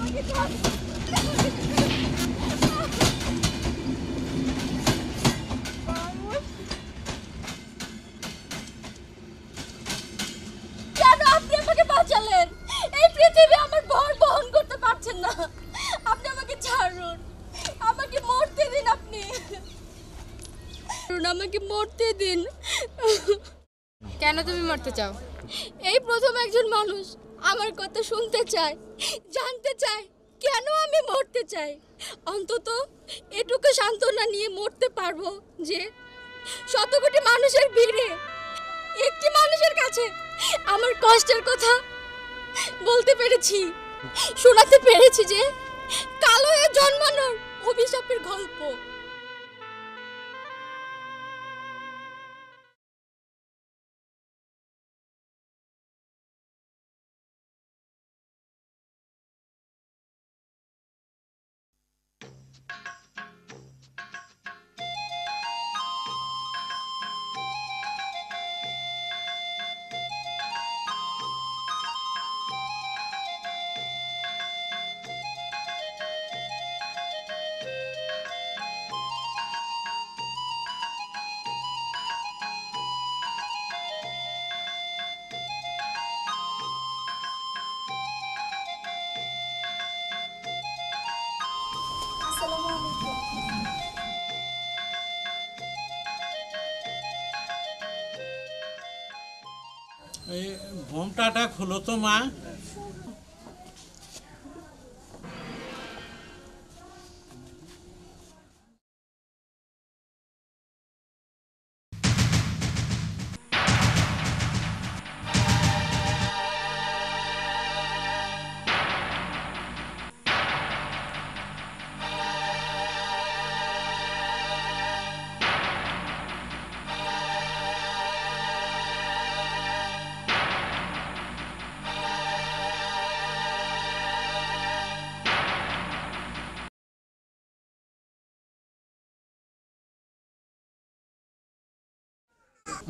কেন আপনি আমাকে বাঁচালেন? এই পৃথিবী আমার ভর বহন করতে পারছেন না। আপনি আমাকে ছাড়ুন, আমাকে মরতে দিন। আপনি আমাকে মরতে দিন। কেন তুমি মরতে চাও? এই প্রথম একজন মানুষ আমার কথা শুনতে চায়, জানতে চায় কেন আমি মরতে চাই। অন্তত এটুকু সান্ত্বনা নিয়ে মরতে পারবো যে শত কোটি মানুষের ভিড়ে একটি মানুষের কাছে আমার কষ্টের কথা বলতে পেরেছি, শোনাতে পেরেছি যে কালো হয়ে জন্মানোর অভিশাপের গল্প। ঘোমটাটা খুলো তো মা।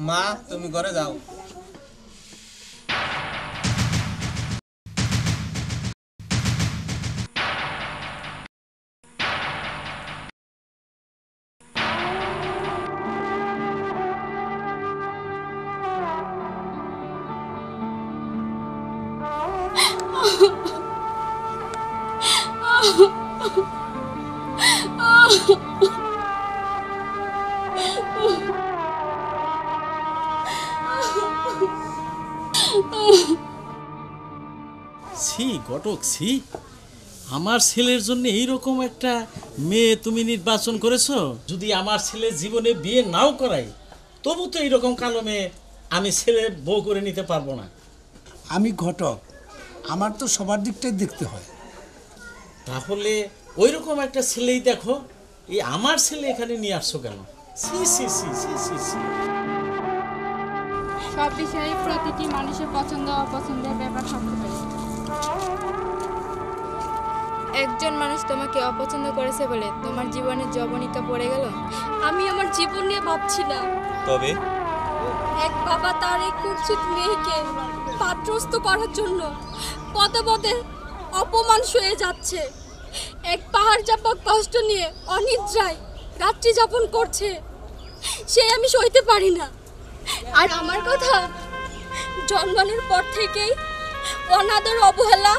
মা তুমি ঘরে যাও। ছি ঘটক, ছি, আমার ছেলের জন্য এইরকম একটা মেয়ে তুমি নির্বাচন করেছো। যদি আমার ছেলের জীবনে বিয়ে নাও করাই তবু তো এইরকম কালো মেয়ে আমি ছেলে বউ করে নিতে পারবো না। আমি ঘটক, আমার তো সবার দিকটাই দেখতে হয়। তাহলে ওই রকম একটা ছেলেই দেখো। এই আমার ছেলে এখানে নিয়ে আসছো কেন? সি সি সি সি সি সি। সব বিষয়ে প্রতিটি মানুষের পছন্দ অপছন্দের ব্যাপার থাকতে পারে। একজন মানুষ তোমাকে অপছন্দ করেছে বলে তোমার জীবনের যবনিকা পড়ে গেল। আমি আমার জীবন নিয়ে ভাবছি না। তবে এক বাবা তার এক কুৎসিত মেয়েকে পাত্রস্থ করার জন্য পদে পদে অপমান সয়ে যাচ্ছে। এক পাহাড় চাপা কষ্ট নিয়ে অনিদ্রায় রাত্রি যাপন করছে, সে আমি সইতে পারি না। আর আমার কথা, জন্মানোর পর থেকেই অনাদর, অবহেলা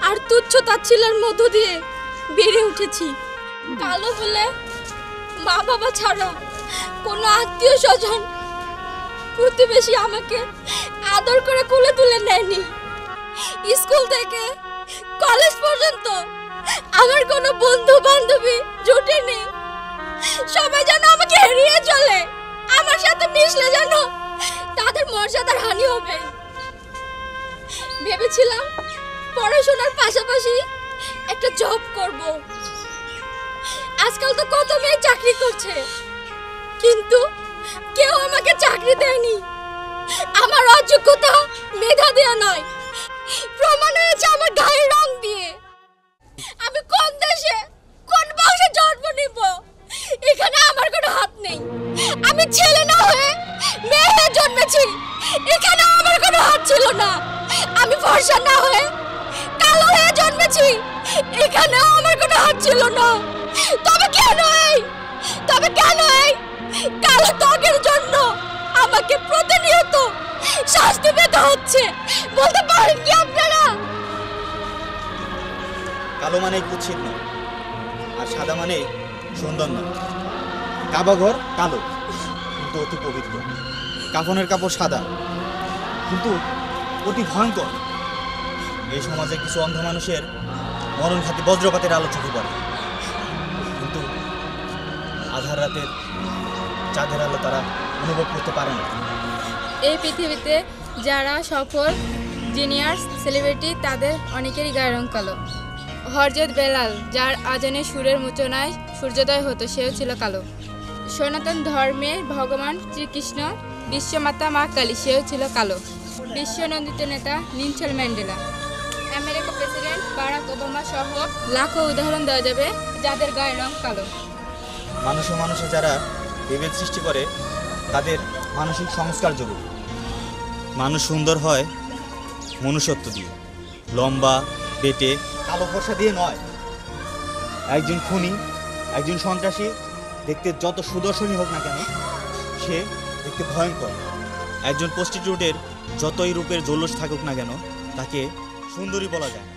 আর তুচ্ছ তাচ্ছিল্যের মধ্য দিয়ে বেড়ে উঠেছি। কালো বলে মা বাবা ছাড়া কোনো আত্মীয় স্বজন প্রতিবেশী আমাকে আদর করে কোলে তুলে নেয়নি। স্কুল থেকে কলেজ পর্যন্ত আমার কোনো বন্ধু বান্ধবী জোটেনি। সবাই যেন আমাকে এড়িয়ে চলে, আমার সাথে মিশলে যেন তাদের মর্যাদার হানি হবে। ভেবেছিলাম পড়াশোনার পাশাপাশি একটা জব করব। আজকাল তো কত মেয়ে চাকরি করছে, কিন্তু কেউ আমাকে চাকরি দেয়নি। আমার অযোগ্যতা মেধা দেয়া নয়, প্রমাণ হয়েছে আমার গায়ের রং দিয়ে। আমি কোন দেশে কোন বংশে জন্ম নিব এখানে আমার কোনো হাত নেই। আমি ছেলে না হয়ে মেয়ে হয়ে জন্মেছি, এখানে আমার কোনো হাত ছিল না। আমি ফর্সা না হয়ে কালো হয়ে জন্মেছি, শাস্তি পেতে হচ্ছে। বলতে পারেন কি আপনারা? কালো মানে কুৎসিত নয়, আর সাদা মানে সুন্দর নয়। কাবাঘর কালো কিন্তু অতি পবিত্র, কাফনের কাপড় সাদা কিন্তু অতি ভয়ঙ্কর। এই সমাজে কিছু অন্ধ মানুষের মরণঘাতী বজ্রপাতের আলো চোখে পড়ে, কিন্তু আধার রাতের চাঁদের আলো তারা অনুভব করতে পারে না। এই পৃথিবীতে যারা সফল, জিনিয়ার্স, সেলিব্রিটি, তাদের অনেকেরই গায়ের রং কালো। হযরত বেলাল, যার আজানে সুরের মোচনায় সূর্যোদয় হতো, সেও ছিল কালো। সনাতন ধর্মের ভগবান শ্রীকৃষ্ণ, বিশ্বমাতা মা কালী, সেও ছিল কালো। বিশ্বনন্দিত নেতা Nelson Mandela, America president Barack Obama সহ লাখো উদাহরণ দেওয়া যাবে যাদের গায়ের রং কালো। মানুষে যারা বিভেদ সৃষ্টি করে তাদের মানসিক সংস্কার জরুরি। মানুষ সুন্দর হয় মনুষ্যত্ব দিয়ে, লম্বা, বেটে, কালো ফর্সা দিয়ে নয়। একজন খুনি, একজন সন্ত্রাসী দেখতে যত সুদর্শনই হোক না কেন, সে দেখতে ভয়ঙ্কর। একজন প্রস্টিটিউটের যতই রূপের জল্লোষ থাকুক না কেন, তাকে সুন্দরী বলা যায় না।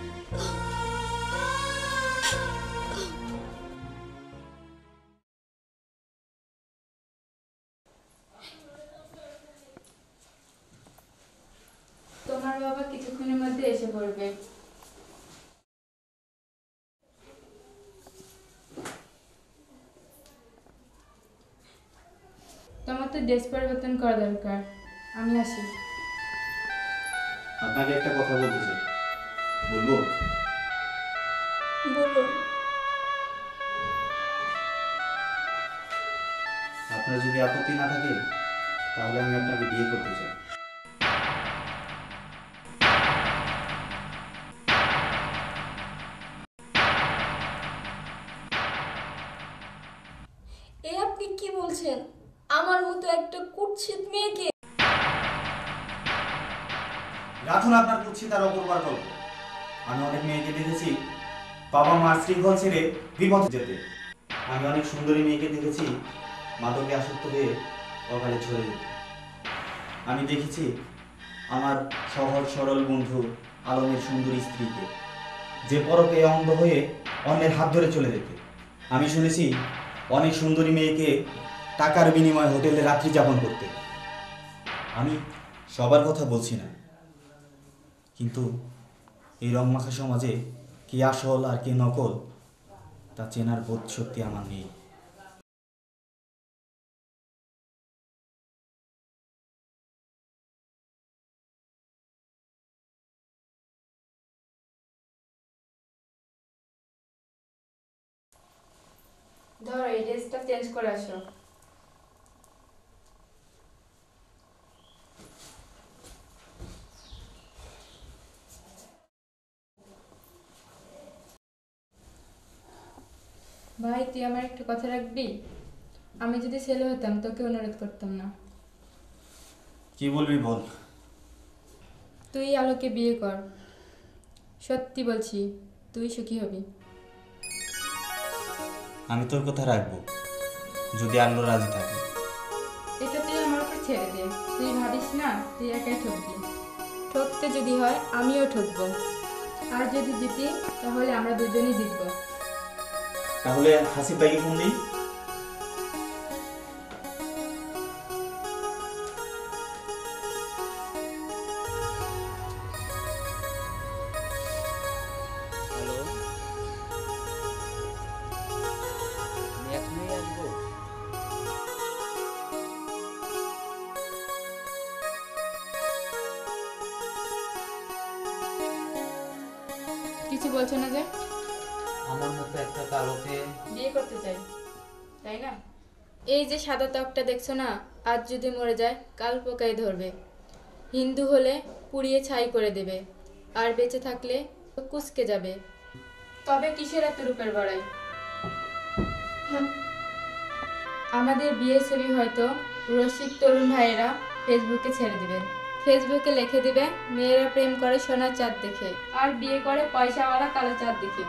তোমার বাবা কিছুক্ষণের মধ্যে এসে পড়বে। তোমার তো ড্রেস পরিবর্তন করা দরকার, আমি আসি। আপনাকে একটা কথা বলতে চাই, বলবো? বলুন। আপনার যদি আপত্তি না থাকে তাহলে আমি আপনাকে বিয়ে করতে চাই। এ আপনি কি বলছেন? আমার মতো একটা কুৎসিত মেয়েকে? রাখুন আপনার কুৎসিত আর অপূর্বার গল্প। আমি অনেক মেয়েকে দেখেছি বাবা মার শৃঙ্খল ছেড়ে বিপথে যেতে। আমি অনেক সুন্দরী মেয়েকে দেখেছি মাদকে আসক্ত হয়ে অকালে ঝরে যেতে। আমি দেখেছি আমার সহজ সরল বন্ধু আলমের সুন্দরী স্ত্রীকে, যে পরকে অন্ধ হয়ে অন্যের হাত ধরে চলে যেতে। আমি শুনেছি অনেক সুন্দরী মেয়েকে টাকার বিনিময়ে হোটেলে রাত্রি যাপন করতে। আমি সবার কথা বলছি না, কিন্তু এই রংমাখা সমাজে কি আসল আর কি নকল তা চেনার বোধ শক্তি আমার নেই। ধরো, এই ড্রেসটা চেঞ্জ করে আসো। ভাই, তুই আমার একটু কথা রাখবি? আমি যদি ছেলে হতাম তোকে অনুরোধ করতাম না। কি বলবি বল। তুই আলোকে বিয়ে কর, সত্যি বলছি, তুই সুখী হবি। আমি তোর কথা রাখবো যদি আল্লাহ রাজি থাকে। এটা তুই আমার উপর ছেড়ে দে, তুই ভাবিস না তুই একাই ঠকবি। ঠকতে যদি হয় আমিও ঠকবো, আর যদি জিতি তাহলে আমরা দুজনেই জিতবো। তাহলে হাসিব ভাইকে ফোন দিই। হ্যালো, আমি এখনই আসবো। কিছু বলছো না যে? আমার মতো একটা কালোকে বিয়ে করতে চাই, তাই না? এই যে সাদা ত্বকটা দেখছো না, আজ যদি মরে যায় কাল পোকায় ধরবে। হিন্দু হলে পুড়িয়ে ছাই করে দেবে, আর বেঁচে থাকলে কুঁচকে যাবে। তবে কিসের এত রূপের বড়াই? আমাদের বিয়ের ছবি হয়তো রসিক তরুণ ভাইয়েরা ফেসবুকে ছেড়ে দিবে। ফেসবুকে লিখে দিবে মেয়েরা প্রেম করে সোনার চাঁদ দেখে, আর বিয়ে করে পয়সাওয়ালা কালো চাঁদ দেখে।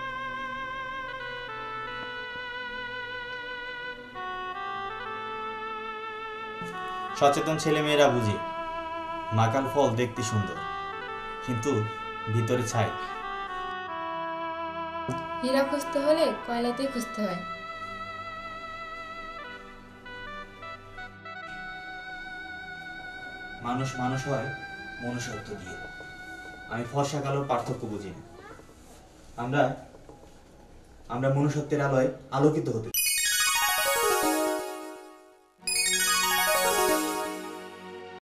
সচেতন ছেলে মেয়েরা বুঝে মাকাল ফল দেখতে সুন্দর, কিন্তু ভিতরে ছাই। হীরা খুঁজতে হলে কয়লাতেই খুঁজতে হয়। মানুষ মানুষ হয় মনুষ্যত্ব দিয়ে। আমি ফর্সা কালোর পার্থক্য বুঝি না। আমরা মনুষ্যত্বের আলোয় আলোকিত হতে